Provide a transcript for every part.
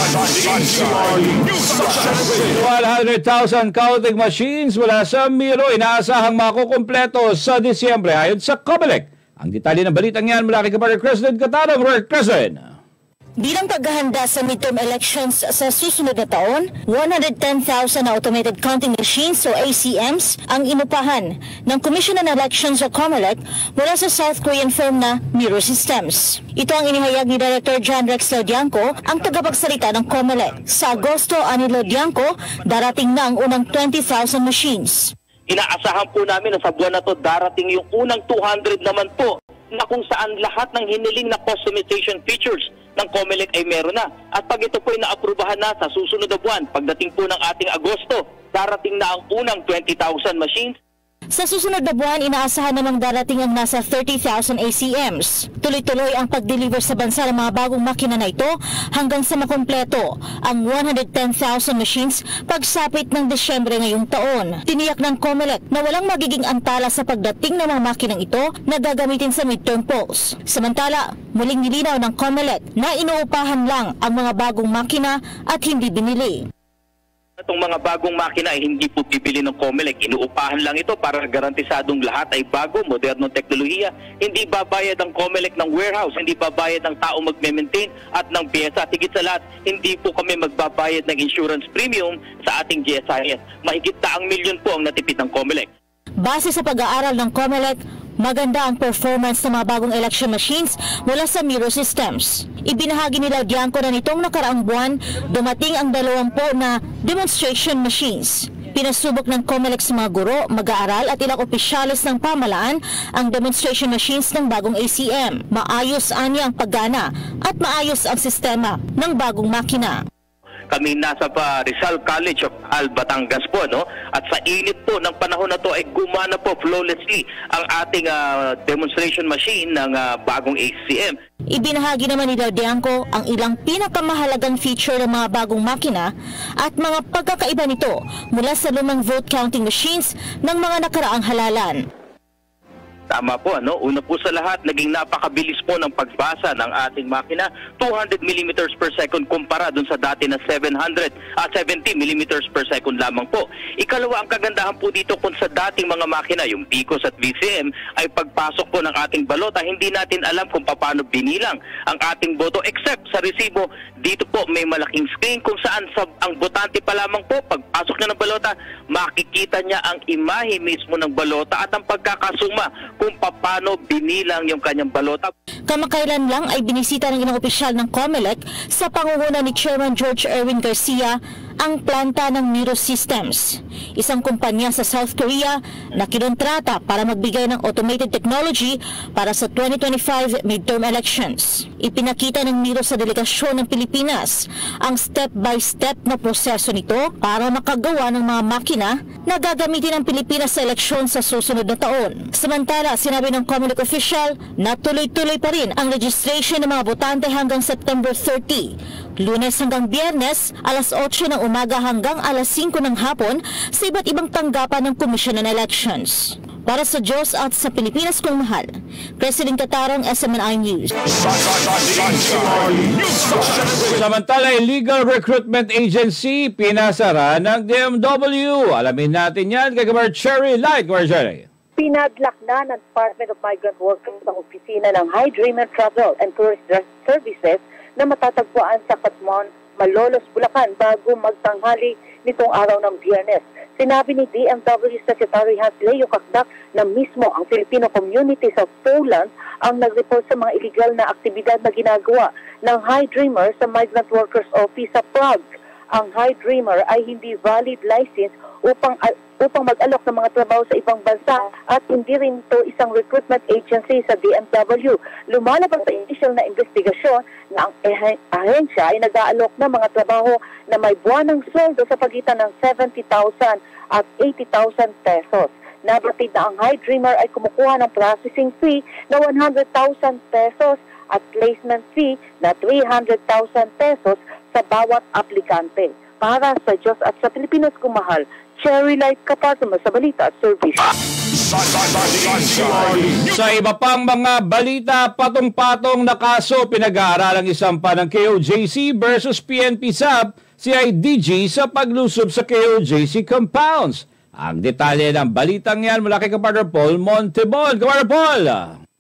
100,000 counting machines mula sa Miro inaasahang makukumpleto sa Disyembre ayon sa COMELEC. Ang detalye ng balitang yan mula kay Kapatid President Catarong. President. Bilang paghahanda sa midterm elections sa susunod na taon, 110,000 na automated counting machines o ACMs ang inupahan ng Commission on Elections o COMELEC mula sa South Korean firm na Miro Systems. Ito ang inihayag ni Director John Rex Lodianco, ang tagapagsalita ng COMELEC. Sa Agosto, ani Lodianco, darating na ang unang 20,000 machines. Inaasahan po namin na sa buwan na to darating yung unang 200 naman po na kung saan lahat ng hiniling na customization features ng COMELEC ay meron na. At pag ito po ay naaprubahan na sa susunod na buwan, pagdating po ng ating Agosto, darating na ang unang 20,000 machines. Sa susunod na buwan, inaasahan namang darating ang nasa 30,000 ACMs. Tuloy-tuloy ang pag-deliver sa bansa ng mga bagong makina na ito hanggang sa makumpleto ang 110,000 machines pagsapit ng Disyembre ngayong taon. Tiniyak ng COMELEC na walang magiging antala sa pagdating ng mga makinang ito na gagamitin sa midterm polls. Samantala, muling nilinaw ng COMELEC na inuupahan lang ang mga bagong makina at hindi binili. Itong mga bagong makina ay hindi po bibili ng COMELEC. Inuupahan lang ito para garantisadong lahat ay bago, modernong teknolohiya. Hindi babayad ang COMELEC ng warehouse, hindi babayad ang tao magme-maintain at ng pyesa. Higit sa lahat, hindi po kami magbabayad ng insurance premium sa ating GSIS. Mahigit na ang milyon po ang natipid ng COMELEC. Base sa pag-aaral ng COMELEC, maganda ang performance ng mga bagong election machines mula sa Miro Systems. Ibinahagi ni Lodianco na nitong nakaraang buwan, dumating ang 20 na demonstration machines. Pinasubok ng COMELEC sa mga guro, mag-aaral at ilang opisyalis ng pamahalaan ang demonstration machines ng bagong ACM. Maayos anya ang paggana at maayos ang sistema ng bagong makina. Kami nasa Rizal College of Batangas po, no? At sa init po ng panahon na to ay gumana po flawlessly ang ating demonstration machine ng bagong ACM. Ibinahagi naman ni Lodianco ang ilang pinakamahalagang feature ng mga bagong makina at mga pagkakaiba nito mula sa lumang vote counting machines ng mga nakaraang halalan. Tama po, ano? Una po sa lahat, naging napakabilis po ng pagbasa ng ating makina. 200 millimeters per second kumpara dun sa dati na 70 millimeters per second lamang po. Ikalawa, ang kagandahan po dito kung sa dating mga makina, yung PICOS at VCM, ay pagpasok po ng ating balota, hindi natin alam kung paano binilang ang ating boto. Except sa resibo, dito po may malaking screen kung saan ang botante pa lamang po, pagpasok niya ng balota, makikita niya ang imahe mismo ng balota at ang pagkakasuma kung paano binilang yung kanyang balota. Kamakailan lang ay binisita ng ilang opisyal ng COMELEC sa pangunguna ni Chairman George Erwin Garcia ang planta ng Miro Systems, isang kumpanya sa South Korea na kinontrata para magbigay ng automated technology para sa 2025 midterm elections. Ipinakita ng Miro sa delegasyon ng Pilipinas ang step-by-step na proseso nito para makagawa ng mga makina na gagamitin ng Pilipinas sa eleksyon sa susunod na taon. Samantala, sinabi ng COMELEC official na tuloy-tuloy pa rin ang registration ng mga botante hanggang September 30. Lunes hanggang Biyernes, alas 8 ng umaga hanggang alas 5 ng hapon sa iba't ibang tanggapan ng Commission on Elections. Para sa Diyos at sa Pilipinas kong mahal, President Catarong, SMNI News. Samantala, illegal recruitment agency pinasara ng DMW. Alamin natin yan kay Kamar Cherry Light. Kamar Cherry. Pinadlak na ng Department of Migrant Workers ang opisina ng High Dreamer Travel and Tourist Services na matatagpuan sa Katmon, Malolos, Bulacan bago magtanghali nitong araw ng Biyernes. Sinabi ni DMW Secretary Hans Leo Kakdak na mismo ang Filipino community sa Poland ang nag-report sa mga illegal na aktibidad na ginagawa ng High Dreamer sa Migrant Workers Office sa Prague. Ang High Dreamer ay hindi valid license upang mag-alok ng mga trabaho sa ibang bansa at hindi rin ito isang recruitment agency sa DMW. Lumalabas sa initial na investigasyon na ang ahensya ay nag-aalok ng mga trabaho na may buwanang sweldo sa pagitan ng 70,000 at 80,000 pesos. Nabatid na ang High Dreamer ay kumukuha ng processing fee na 100,000 pesos at placement fee na 300,000 pesos sa bawat aplikante. Para sa Diyos at sa Pilipinas kumahal, Cherry Light Kapatuma sa Balita at Service. Sa iba pang mga balita, patong-patong na kaso pinag-aaralang isampa ng KOJC versus PNP SAP CIDG sa paglusob sa KOJC compounds. Ang detalye ng balitang yan mula kay Kapartner Paul Montebon. Kapartner Paul!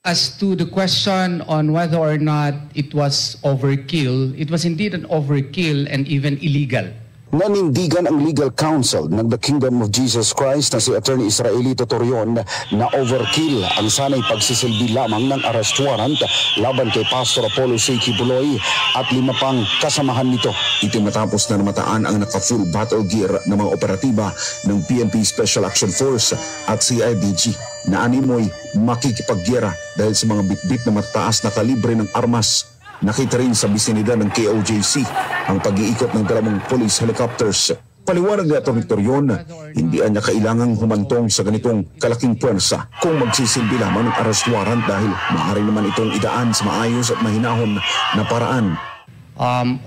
As to the question on whether or not it was overkill, it was indeed an overkill and even illegal. Nanindigan ang legal counsel ng The Kingdom of Jesus Christ na si Attorney Israelito Torion na overkill ang sanay pagsisilbi lamang ng arrest warrant laban kay Pastor Apollo C. Kibuloy at 5 pang kasamahan nito. Ito matapos na namataan ang naka-full battle gear ng mga operatiba ng PNP Special Action Force at CIDG na animoy makikipagyera dahil sa mga bitbit na matataas na kalibre ng armas. Nakita rin sa bisinidad ng KOJC ang pag-iikot ng 2 police helicopters. Paliwanag ni Atty. Torion, hindi niya kailangang humantong sa ganitong kalaking puwersa kung magsisilbi lamang ng arrest warrant dahil maaari naman itong idaan sa maayos at mahinahon na paraan.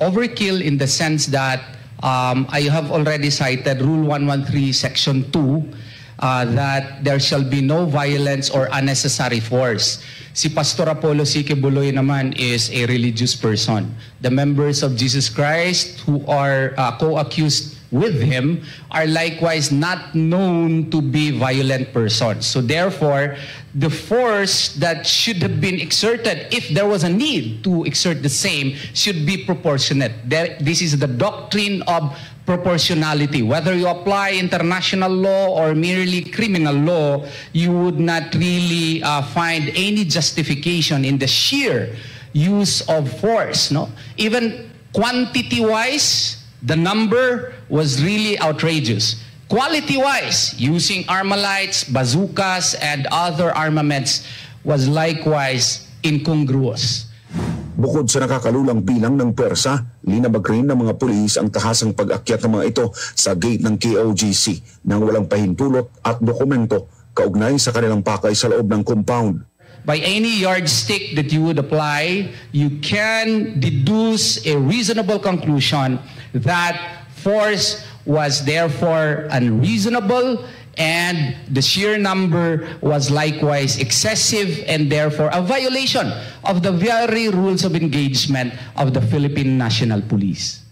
Overkill in the sense that I have already cited Rule 113 Section 2 that there shall be no violence or unnecessary force. Si Pastor Apollo C. Kibuloy naman is a religious person. The members of Jesus Christ who are co-accused with him are likewise not known to be violent persons. So therefore, the force that should have been exerted, if there was a need to exert the same, should be proportionate. This is the doctrine of proportionality. Whether you apply international law or merely criminal law, you would not really find any justification in the sheer use of force. No? Even quantity-wise, the number was really outrageous. Quality-wise, using Armalites, bazookas, and other armaments was likewise incongruous. Bukod sa nakakalulang bilang ng persa, linabag rin ng mga pulis ang tahasang pag-akyat ng mga ito sa gate ng KOJC nang walang pahintulot at dokumento kaugnay sa kanilang pakay sa loob ng compound. By any yardstick that you would apply, you can deduce a reasonable conclusion that force was therefore unreasonable and the sheer number was likewise excessive and therefore a violation of the very rules of engagement of the Philippine National Police.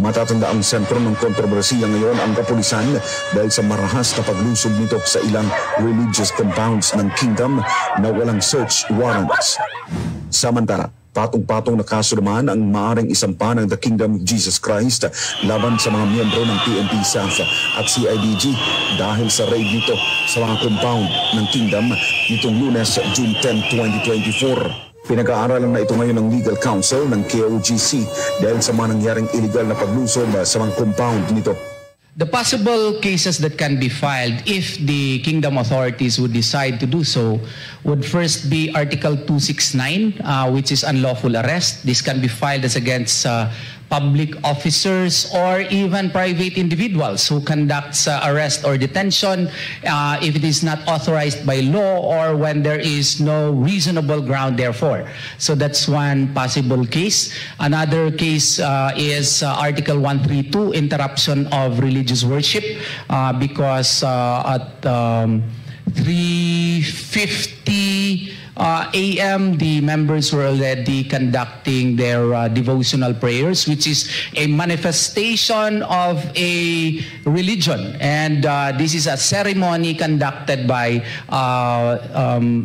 Matatanda ang sentro ng kontrobersiya ngayon ang kapulisan dahil sa marahas na paglusob nito sa ilang religious compounds ng kingdom na walang search warrants. Samantala, patong-patong na kaso naman ang maaaring isampa ng The Kingdom of Jesus Christ laban sa mga miyembro ng PNP SAF at CIDG dahil sa raid nito sa mga compound ng kingdom nitong Lunes, June 10, 2024. Pinag-aaralan na ito ngayon ng legal counsel ng KOJC dahil sa mga nangyaring illegal na paglusob sa mga compound nito. The possible cases that can be filed if the kingdom authorities would decide to do so would first be Article 269, which is unlawful arrest. This can be filed as against public officers or even private individuals who conducts arrest or detention if it is not authorized by law or when there is no reasonable ground therefore. So that's one possible case. Another case is Article 132, interruption of religious worship, because at 3:50 a.m. the members were already conducting their devotional prayers, which is a manifestation of a religion, and this is a ceremony conducted by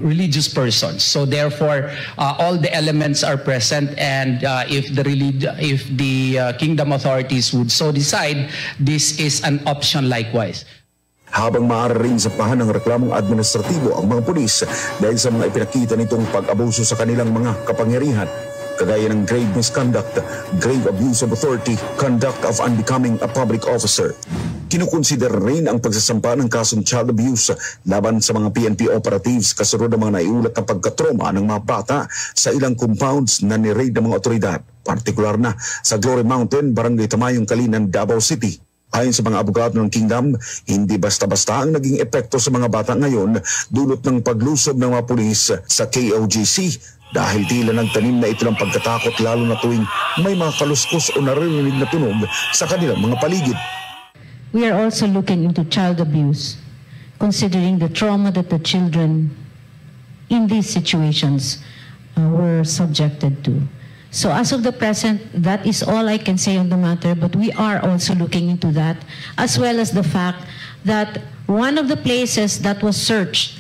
religious persons. So therefore, all the elements are present, and if the kingdom authorities would so decide, this is an option likewise. Habang maaari rin sampahan ng reklamong administratibo ang mga pulis dahil sa mga ipinakita nitong pag-abuso sa kanilang mga kapangyarihan, kagaya ng grave misconduct, grave abuse of authority, conduct of unbecoming a public officer. Kinukonsider rin ang pagsasampa ng kasong child abuse laban sa mga PNP operatives kasunod ng mga naiulat na pagkatroma ng mga bata sa ilang compounds na ni-raid ng mga otoridad, partikular na sa Glory Mountain, Barangay Tamayong, Kalinan, Davao City. Ayon sa mga abogado ng Kingdom, hindi basta-basta ang naging epekto sa mga bata ngayon dulot ng paglusob ng mga pulis sa KOJC dahil tila nagtanim na ito ng pagkatakot lalo na tuwing may mga kaluskos o naririnig na tunog sa kanilang mga paligid. We are also looking into child abuse, considering the trauma that the children in these situations were subjected to. So as of the present, that is all I can say on the matter, but we are also looking into that, as well as the fact that one of the places that was searched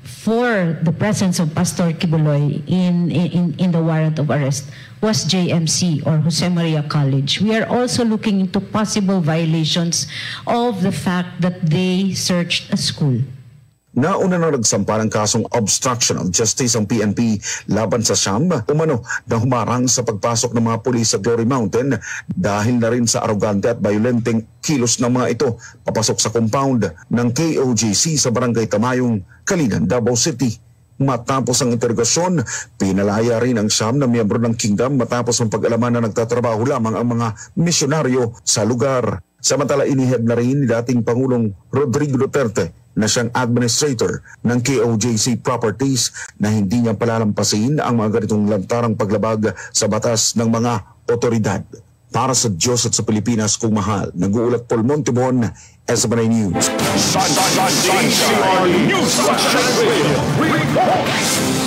for the presence of Pastor Kibuloy in the warrant of arrest was JMC or Jose Maria College. We are also looking into possible violations of the fact that they searched a school. Nauna na nagsampa ng kasong obstruction of justice ang PNP laban sa Siyam umano na humarang sa pagpasok ng mga pulis sa Glory Mountain dahil na rin sa arogante at violenteng kilos ng mga ito papasok sa compound ng KOJC sa Barangay Tamayong, Kalinan, Davao City. Matapos ang interogasyon, pinalaya rin ang Siyam na miyembro ng Kingdom matapos ang pag-alaman na nagtatrabaho lamang ang mga misyonaryo sa lugar. Samantala inihab na rin ni dating Pangulong Rodrigo Duterte na siyang administrator ng KOJC Properties na hindi niya palalampasin ang mga ganitong lantarang paglabag sa batas ng mga otoridad. Para sa Diyos at sa Pilipinas kung mahal, nag-uulat Paul Montibon, SMNI News.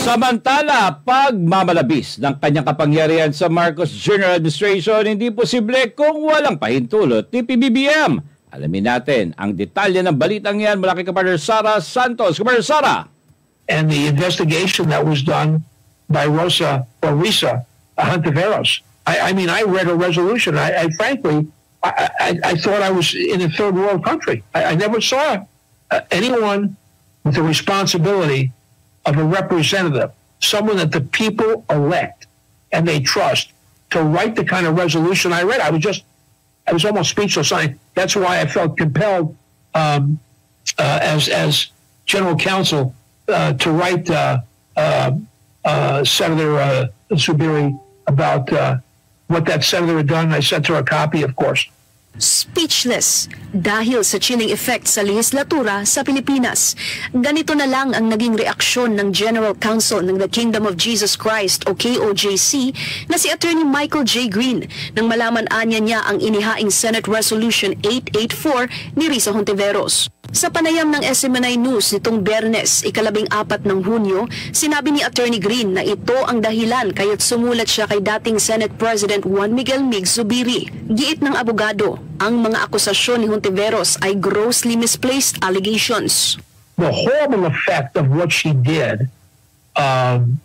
Samantala, pagmamalabis ng kanyang kapangyarihan sa Marcos General Administration, hindi posible kung walang pahintulot ni PBBM. Alamin natin ang detalye ng balitang yan mula kay Kapartner Sara Santos. Kapartner Sara. And the investigation that was done by Risa Hontiveros. I mean, I read a resolution. I frankly thought I was in a third world country. I never saw anyone with the responsibility of a representative, someone that the people elect and they trust, to write the kind of resolution I read. I was almost speechless. That's why I felt compelled as General Counsel to write Senator Zubiri about what that senator had done. I sent her a copy, of course. Speechless dahil sa chilling effect sa lehislatura sa Pilipinas. Ganito na lang ang naging reaksyon ng General Counsel ng The Kingdom of Jesus Christ o KOJC na si Attorney Michael J. Green nang malaman anya niya ang inihaing Senate Resolution 884 ni Risa Hontiveros. Sa panayam ng SMNI News nitong Biyernes, 14 ng Hunyo, sinabi ni Attorney Green na ito ang dahilan kaya't sumulat siya kay dating Senate President Juan Miguel Mig Zubiri. Giit ng abogado, ang mga akusasyon ni Hontiveros ay grossly misplaced allegations. The horrible effect of what she did, and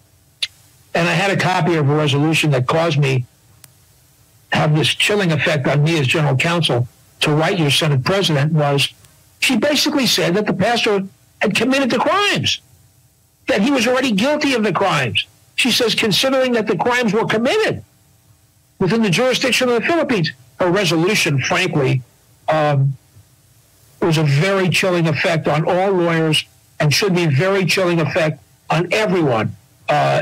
I had a copy of a resolution that caused me to have this chilling effect on me as General Counsel to write your Senate President, was she basically said that the pastor had committed the crimes, that he was already guilty of the crimes. She says, considering that the crimes were committed within the jurisdiction of the Philippines. Her resolution, frankly, was a very chilling effect on all lawyers and should be a very chilling effect on everyone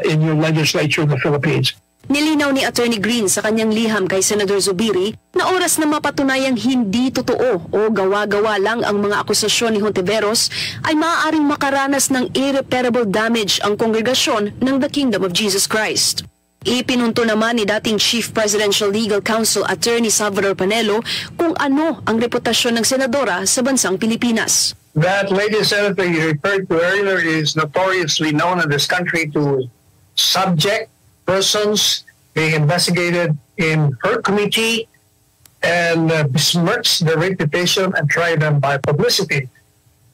in your legislature in the Philippines. Nilinaw ni Attorney Green sa kanyang liham kay Senator Zubiri na oras na mapatunayang hindi totoo o gawa-gawa lang ang mga akusasyon ni Hontiveros ay maaaring makaranas ng irreparable damage ang kongregasyon ng The Kingdom of Jesus Christ. Ipinunto naman ni dating Chief Presidential Legal Counsel Attorney Salvador Panelo kung ano ang reputasyon ng senadora sa bansang Pilipinas. That lady senator you referred to earlier is notoriously known in this country to subject persons being investigated in her committee and besmirch their reputation and try them by publicity.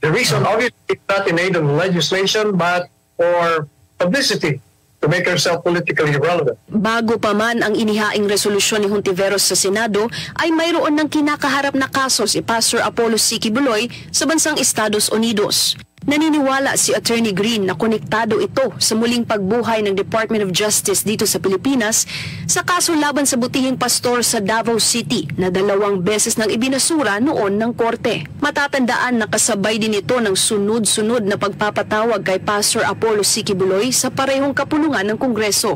The reason obviously is not in aid of legislation but for publicity, to make herself politically relevant. Bago pa man ang inihaing resolusyon ni Hontiveros sa Senado, ay mayroon ng kinakaharap na kaso si Pastor Apollo C. Kibuloy sa bansang Estados Unidos. Naniniwala si Attorney Green na konektado ito sa muling pagbuhay ng Department of Justice dito sa Pilipinas sa kaso laban sa butihing pastor sa Davao City na 2 beses nang ibinasura noon ng korte. Matatandaan na kasabay din ito ng sunod-sunod na pagpapatawag kay Pastor Apollo C. Kibuloy sa parehong kapulungan ng Kongreso.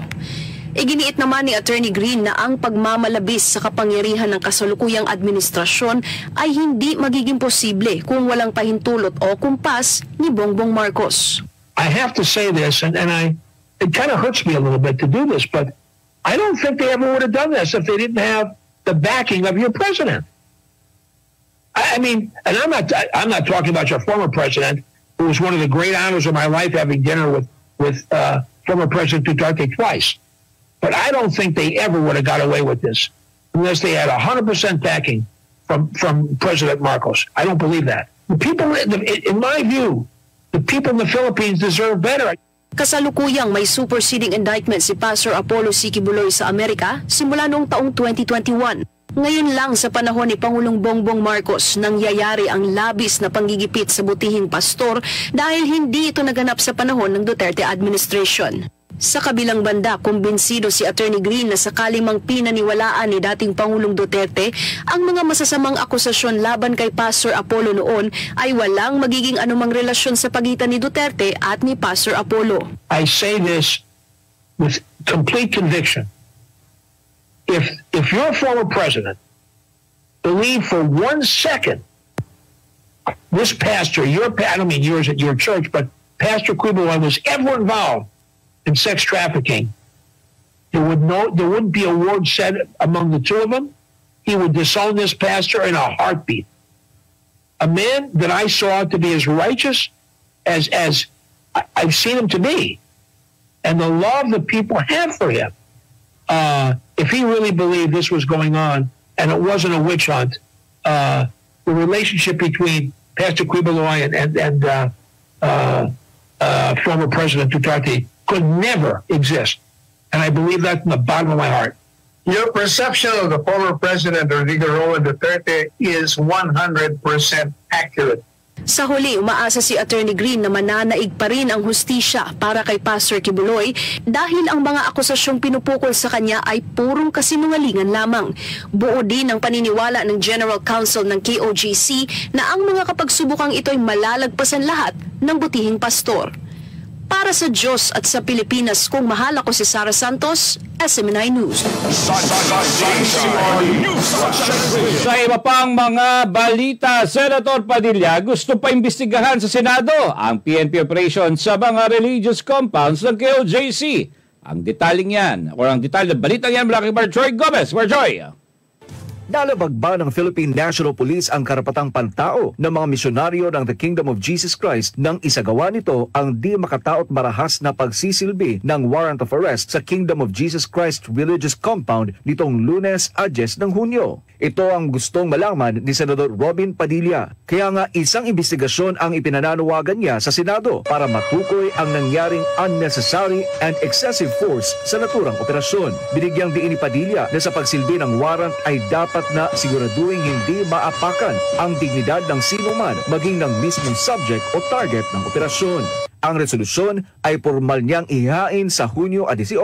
Iginiit naman ni Attorney Green na ang pagmamalabis sa kapangyarihan ng kasalukuyang administrasyon ay hindi magiging posible kung walang pahintulot o kumpas ni Bongbong Marcos. I have to say this, and it kind of hurts me a little bit to do this, but I don't think they ever would have done this if they didn't have the backing of your president. I mean, and I'm not talking about your former president, who was one of the great honors of my life, having dinner with former President Duterte twice. But I don't think they ever would have got away with this unless they had 100% backing from President Marcos. I don't believe that. The people, in my view, the people in the Philippines deserve better. Kasalukuyang may superseding indictment si Pastor Apollo C. Quiboloy sa Amerika simula noong taong 2021. Ngayon lang sa panahon ni Pangulong Bongbong Marcos nangyayari ang labis na panggigipit sa butihing pastor dahil hindi ito naganap sa panahon ng Duterte administration. Sa kabilang banda, kumbinsido si Attorney Green na sakaling mang pinaniwalaan ni dating Pangulong Duterte ang mga masasamang akusasyon laban kay Pastor Apollo noon ay walang magiging anumang relasyon sa pagitan ni Duterte at ni Pastor Apollo. I say this with complete conviction. If your former president believed for 1 second this pastor, I don't mean yours at your church, but Pastor Quiboloy was ever involved in sex trafficking, there wouldn't be a word said among the two of them. He would disown this pastor in a heartbeat. A man that I saw to be as righteous as I've seen him to be, and the love that people have for him. If he really believed this was going on and it wasn't a witch hunt, the relationship between Pastor Quiboloy and former President Duterte could never exist. And I believe that from the bottom of my heart. Your perception of the former President Rodrigo Roa Duterte is 100% accurate. Sa huli, umaasa si Attorney Green na mananaig pa rin ang hustisya para kay Pastor Quiboloy dahil ang mga akusasyong pinupukol sa kanya ay purong kasinungalingan lamang. Buo din ang paniniwala ng General Counsel ng KOJC na ang mga kapagsubukang ito'y malalagpasan lahat ng butihing pastor. Para sa Diyos at sa Pilipinas, kung mahal ako si Sara Santos, SMNI News. Sa iba pang mga balita, Senator Padilla gusto pa imbestigahan sa Senado ang PNP operation sa mga religious compounds ng KOJC. Ang detaling yan, o ang detalye ng balitang yan, mula kay Marjoy Gomez. Marjoy! Nalabag ba ng Philippine National Police ang karapatang pantao ng mga misyonaryo ng The Kingdom of Jesus Christ nang isagawa nito ang di makataot marahas na pagsisilbi ng warrant of arrest sa Kingdom of Jesus Christ Religious Compound nitong Lunes, 10 ng Hunyo? Ito ang gustong malaman ni Senador Robin Padilla. Kaya nga isang investigasyon ang ipinananawagan niya sa Senado para matukoy ang nangyaring unnecessary and excessive force sa naturang operasyon. Binigyang diin ni Padilla na sa pagsilbi ng warrant ay dapat na siguraduhin hindi maapakan ang dignidad ng sinuman maging ng mismong subject o target ng operasyon. Ang resolusyon ay formal niyang ihain sa Hunyo 18,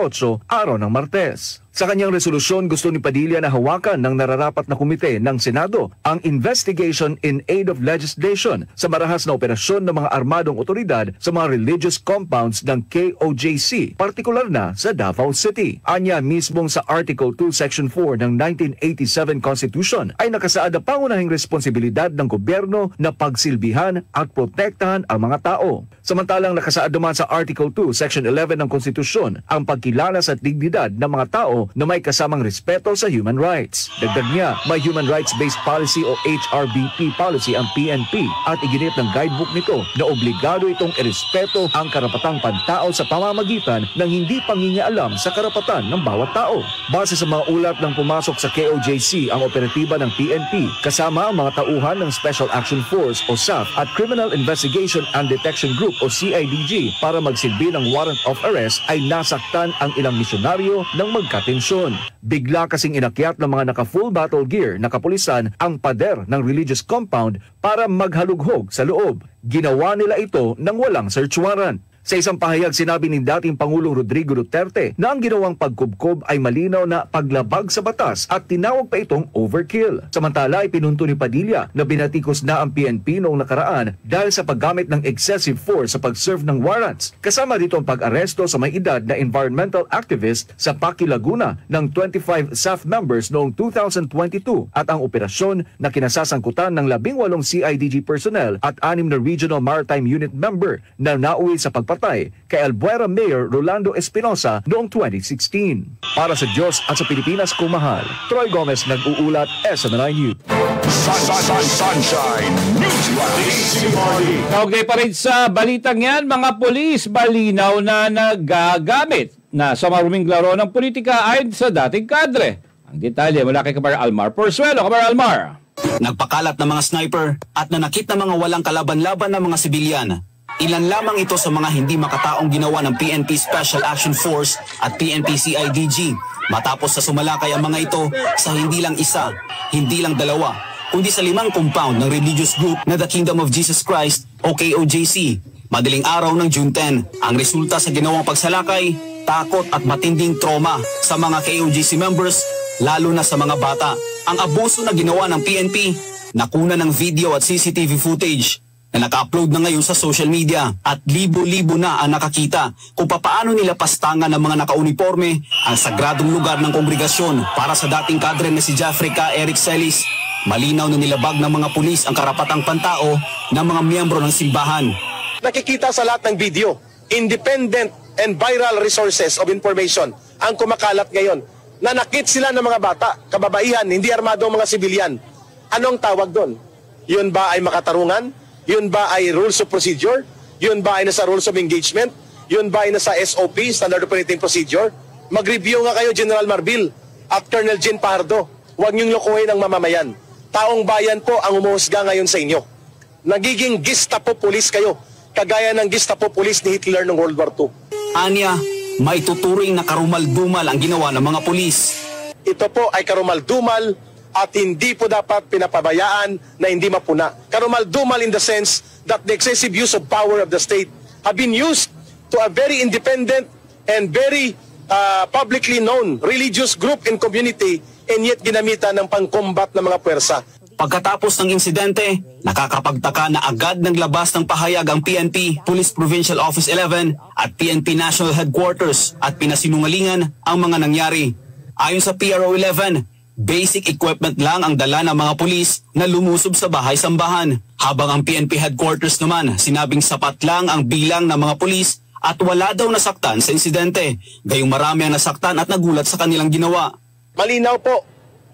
araw ng Martes. Sa kanyang resolusyon, gusto ni Padilla na hawakan ng nararapat na komite ng Senado ang investigation in aid of legislation sa marahas na operasyon ng mga armadong otoridad sa mga religious compounds ng KOJC, partikular na sa Davao City. Anya mismong sa Article 2, Section 4 ng 1987 Constitution ay nakasaad na pangunahing responsibilidad ng gobyerno na pagsilbihan at protektahan ang mga tao. Samantalang nakasaad naman sa Article 2, Section 11 ng Konstitusyon ang pagkilala sa dignidad ng mga tao na may kasamang respeto sa human rights. Dagdag niya, may Human Rights-Based Policy o HRBP policy ang PNP at iginit ng guidebook nito na obligado itong irespeto ang karapatang pantao sa pamamagitan ng hindi pangingialam sa karapatan ng bawat tao. Base sa mga ulat ng pumasok sa KOJC ang operatiba ng PNP kasama ang mga tauhan ng Special Action Force o SAF at Criminal Investigation and Detection Group o CIDG para magsilbi ng warrant of arrest ay nasaktan ang ilang misyonaryo ng magkatensyon. Bigla kasing inakyat ng mga naka-full battle gear na kapulisan ang pader ng religious compound para maghalughog sa loob. Ginawa nila ito nang walang search warrant. Sa isang pahayag, sinabi ni dating Pangulong Rodrigo Duterte na ang ginawang pagkubkob ay malinaw na paglabag sa batas at tinawag pa itong overkill. Samantala, ipinunto ni Padilla na binatikos na ang PNP noong nakaraan dahil sa paggamit ng excessive force sa pag-serve ng warrants. Kasama dito ang pag-aresto sa may edad na environmental activist sa Paki, Laguna ng 25 SAF members noong 2022 at ang operasyon na kinasasangkutan ng 18 CIDG personnel at 6 na Regional Maritime Unit member na nauwi sa pagkakasangkutan pagpatay kay Albuera Mayor Rolando Espinosa noong 2016. Para sa Diyos at sa Pilipinas kung mahal, Troy Gomez nag-uulat, SMNI News. Sunshine Newsline. Okay pa rin sa balitang yan, mga pulis balinaw na nagagamit na sa maruming laro ng politika ayon sa dating kadre. Ang detalye mula kay Kabar Almar Porzuelo. Kabar Almar. Nagpakalat ng mga sniper at nanakit ng mga walang kalaban-laban ng mga sibilyan. Ilan lamang ito sa mga hindi makataong ginawa ng PNP Special Action Force at PNP CIDG matapos sa sumalakay ang mga ito sa hindi lang isa, hindi lang dalawa, kundi sa 5 compound ng religious group na The Kingdom of Jesus Christ o KOJC. Madaling araw ng June 10, ang resulta sa ginawang pagsalakay, takot at matinding trauma sa mga KOJC members, lalo na sa mga bata. Ang abuso na ginawa ng PNP, nakuna ng video at CCTV footage na naka-upload na ngayon sa social media at libo-libo na ang nakakita kung papaano nila pastangan ng mga nakauniforme ang sagradong lugar ng kongregasyon. Para sa dating kadre na si Jeffrey K. Eric Celis, malinaw na nilabag ng mga pulis ang karapatang pantao ng mga miyembro ng simbahan. Nakikita sa lahat ng video, independent and viral resources of information ang kumakalat ngayon. Nanakit sila ng mga bata, kababaihan, hindi armadong mga sibilyan. Anong tawag doon? Yun ba ay makatarungan? Yun ba ay rules of procedure? Yun ba ay nasa rules of engagement? Yun ba ay nasa SOP, Standard Operating Procedure? Mag-review nga kayo, General Marbil at Colonel Jean Pardo. Huwag niyong lokohin ang mamamayan. Taong bayan po ang umuhusga ngayon sa inyo. Nagiging Gestapo police kayo, kagaya ng Gestapo police ni Hitler noong World War II. Anya, may tuturing na karumal-dumal ang ginawa ng mga pulis. Ito po ay karumal-dumal at hindi po dapat pinapabayaan na hindi mapuna. Karumal-dumal in the sense that the excessive use of power of the state have been used to a very independent and very publicly known religious group and community, and yet ginamitan ng pangkombat ng mga puwersa. Pagkatapos ng insidente, nakakapagtaka na agad naglabas ng pahayag ang PNP, Police Provincial Office 11 at PNP National Headquarters at pinasinungalingan ang mga nangyari. Ayon sa PRO 11, basic equipment lang ang dala ng mga pulis na lumusob sa bahay-sambahan. Habang ang PNP Headquarters naman, sinabing sapat lang ang bilang ng mga pulis at wala daw nasaktan sa insidente. Gayong marami ang nasaktan at nagulat sa kanilang ginawa. Malinaw po.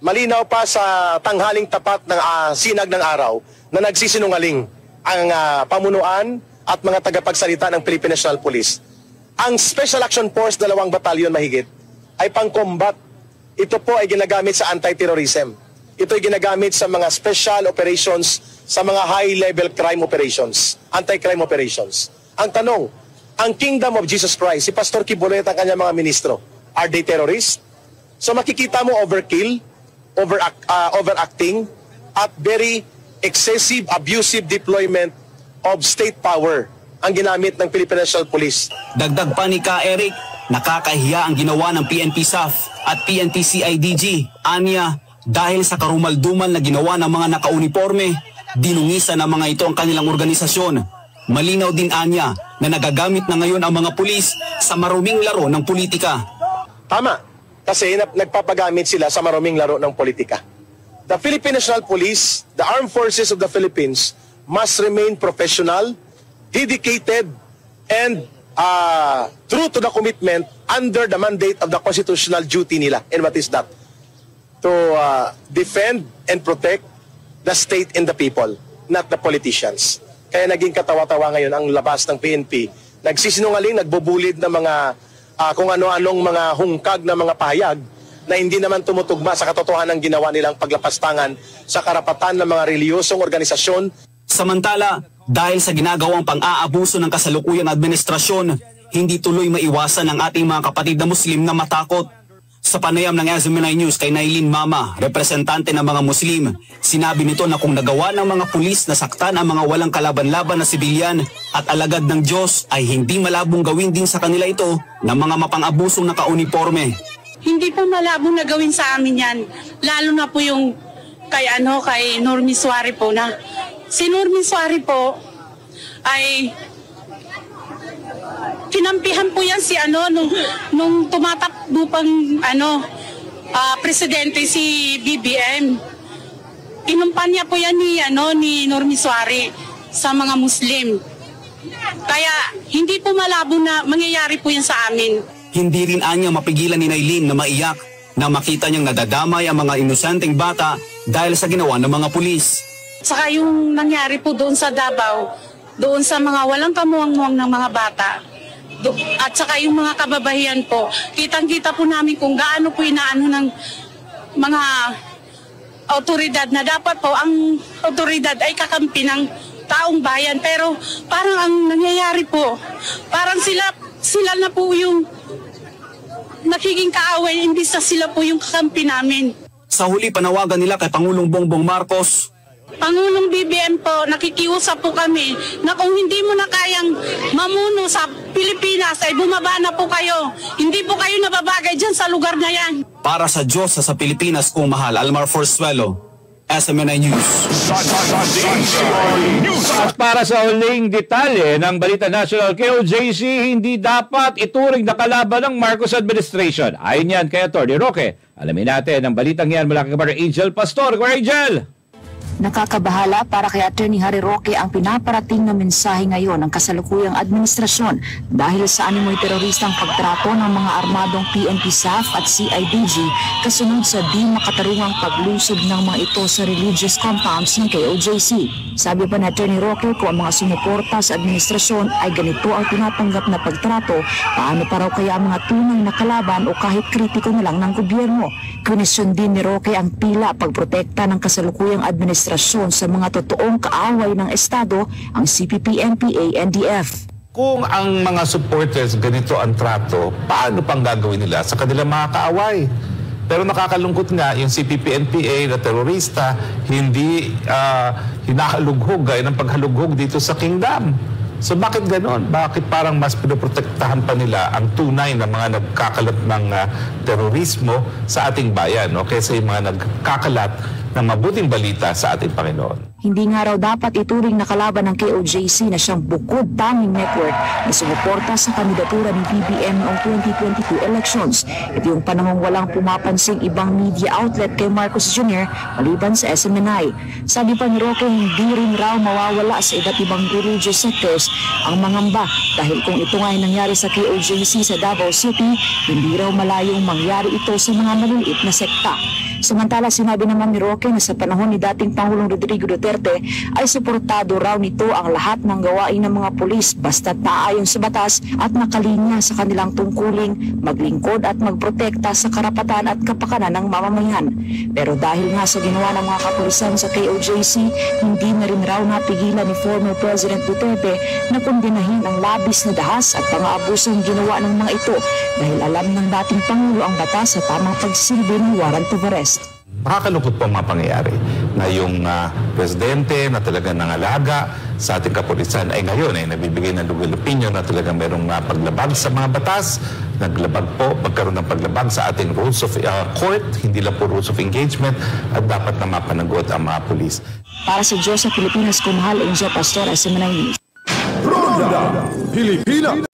Malinaw pa sa tanghaling tapat ng sinag ng araw na nagsisinungaling ang pamunuan at mga tagapagsalita ng Philippine National Police. Ang Special Action Force 2 batalyon mahigit ay pangkombat. Ito po ay ginagamit sa anti-terrorism. Ito ay ginagamit sa mga special operations, sa mga high-level crime operations, anti-crime operations. Ang tanong, ang Kingdom of Jesus Christ, si Pastor Kibuloy at ang kanyang mga ministro, are they terrorists? So makikita mo overkill, overacting, at very excessive, abusive deployment of state power ang ginamit ng Philippine National Police. Dagdag pa ni Ka Eric, nakakahiya ang ginawa ng PNP SAF at PNP CIDG. Anya, dahil sa karumal-dumal na ginawa ng mga nakauniforme, dinungisa ng mga ito ang kanilang organisasyon. Malinaw din anya na nagagamit na ngayon ang mga pulis sa maruming laro ng politika. Tama. Kasi nagpapagamit sila sa maruming laro ng politika. The Philippine National Police, the Armed Forces of the Philippines, must remain professional, dedicated, and true to the commitment under the mandate of the constitutional duty nila. And what is that? To defend and protect the state and the people, not the politicians. Kaya naging katawa-tawa ngayon ang labas ng PNP. Nagsisinungaling, nagbubulid ng mga kung ano-anong mga hungkag na mga pahayag na hindi naman tumutugma sa katotohanan ng ginawa nilang paglapastangan sa karapatan ng mga reliyosong organisasyon. Samantala, dahil sa ginagawang pang-aabuso ng kasalukuyang administrasyon, hindi tuloy maiwasan ang ating mga kapatid na Muslim na matakot. Sa panayam ng SMNI News kay Nailin Mama, representante ng mga Muslim, sinabi nito na kung nagawa ng mga pulis na saktan ang mga walang kalaban-laban na sibilyan at alagad ng Diyos, ay hindi malabong gawin din sa kanila ito ng mga mapang-abusong naka-uniforme. Hindi po malabong na gawin sa amin yan, lalo na po yung kay Normie Suarez po na. Si Normie Suarez po ay kinampihan po yan si nung tumatakbo pang presidente si BBM. Kinumpanya po yan ni Normie Suarez sa mga Muslim. Kaya hindi po malabo na mangyayari po yan sa amin. Hindi rin anya mapigilan ni Nailin na maiyak na makita niyang nadadamay ang mga inosenteng bata dahil sa ginawa ng mga pulis. Saka yung nangyari po doon sa Davao, doon sa mga walang kamuang-muang ng mga bata, at saka yung mga kababayan po, kitang-kita po namin kung gaano po inaano ng mga otoridad na dapat po ang otoridad ay kakampi ng taong bayan. Pero parang ang nangyayari po, parang sila na po yung nakiging kaaway, imbis na sila po yung kakampi namin. Sa huli, panawagan nila kay Pangulong Bongbong Marcos. Pangulong BBM po, nakikiusap po kami na kung hindi mo na kayang mamuno sa Pilipinas ay bumaba na po kayo. Hindi po kayo nababagay dyan sa lugar na yan. Para sa Diyos sa Pilipinas kung mahal, Almar Forzuelo, SMNI News. At para sa huling detalye ng Balita National, KOJC hindi dapat ituring na kalaban ng Marcos administration. Ayon yan kay Atty. Roque. Alamin natin ang balitang yan mula kay Angel Pastor. Angel! Nakakabahala para kay Attorney Harry Roque ang pinaparating na mensahe ngayon ng kasalukuyang administrasyon dahil sa animoy teroristang pagtrato ng mga armadong PNP SAF at CIDG kasunod sa di makatarungang paglusob ng mga ito sa religious compounds ng KOJC. Sabi pa ni Attorney Roque, kung ang mga sumuporta sa administrasyon ay ganito ang tinatanggap na pagtrato, paano pa raw kaya ang mga tunay na kalaban o kahit kritiko na lang ng gobyerno? Kinesyon din ni Roque ang tila pagprotekta ng kasalukuyang administrasyon sa mga totoong kaaway ng Estado, ang CPP-NPA-NDF. Kung ang mga supporters ganito ang trato, paano pang gagawin nila sa kanilang mga kaaway? Pero nakakalungkot nga, yung CPP-NPA na terorista, hindi hinahalughog gaya ng paghalughog dito sa Kingdom. So bakit ganon? Bakit parang mas pinoprotektahan pa nila ang tunay na mga nagkakalat ng terorismo sa ating bayan, no? Kaysa yung mga nagkakalat ng mabuting balita sa ating Panginoon. Hindi nga raw dapat ituring na kalaban ng KOJC na siyang bukod tanging network na sumuporta sa kandidatura ni BBM noong 2022 elections. Ito yung panahong walang pumapansing ibang media outlet kay Marcos Jr. maliban sa SMNI. Sabi pa ni Roque, hindi rin raw mawawala sa iba't ibang religious sectors ang mangamba dahil kung ito nga ay nangyari sa KOJC sa Davao City, hindi raw malayong mangyari ito sa mga maliliit na sekta. Samantala, sinabi naman ni Roque na sa panahon ni dating Pangulong Rodrigo Duterte ay suportado raw nito ang lahat ng gawain ng mga pulis basta't naayon sa batas at nakalinya sa kanilang tungkuling maglingkod at magprotekta sa karapatan at kapakanan ng mamamayan. Pero dahil nga sa ginawa ng mga kapulisan sa KOJC, hindi na rin raw napigilan ni former President Duterte na kondinahin ang labis na dahas at pang-aabusong ginawa ng mga ito dahil alam ng dating Pangulo ang batas sa tamang pagsilbi ng warrant of arrest. Makakalungkot po ang mga pangyayari na yung presidente na talagang nangalaga sa ating kapulisan ay ngayon ay nabibigay ng legal opinion na talagang merong paglabag sa mga batas, naglabag po, magkaroon ng paglabag sa ating rules of court, hindi lang po rules of engagement at dapat na mapanagot ang mga pulis. Para sa Diyos sa Pilipinas, kumahal, Angel Pastor, SMNI News. Ronda Pilipina.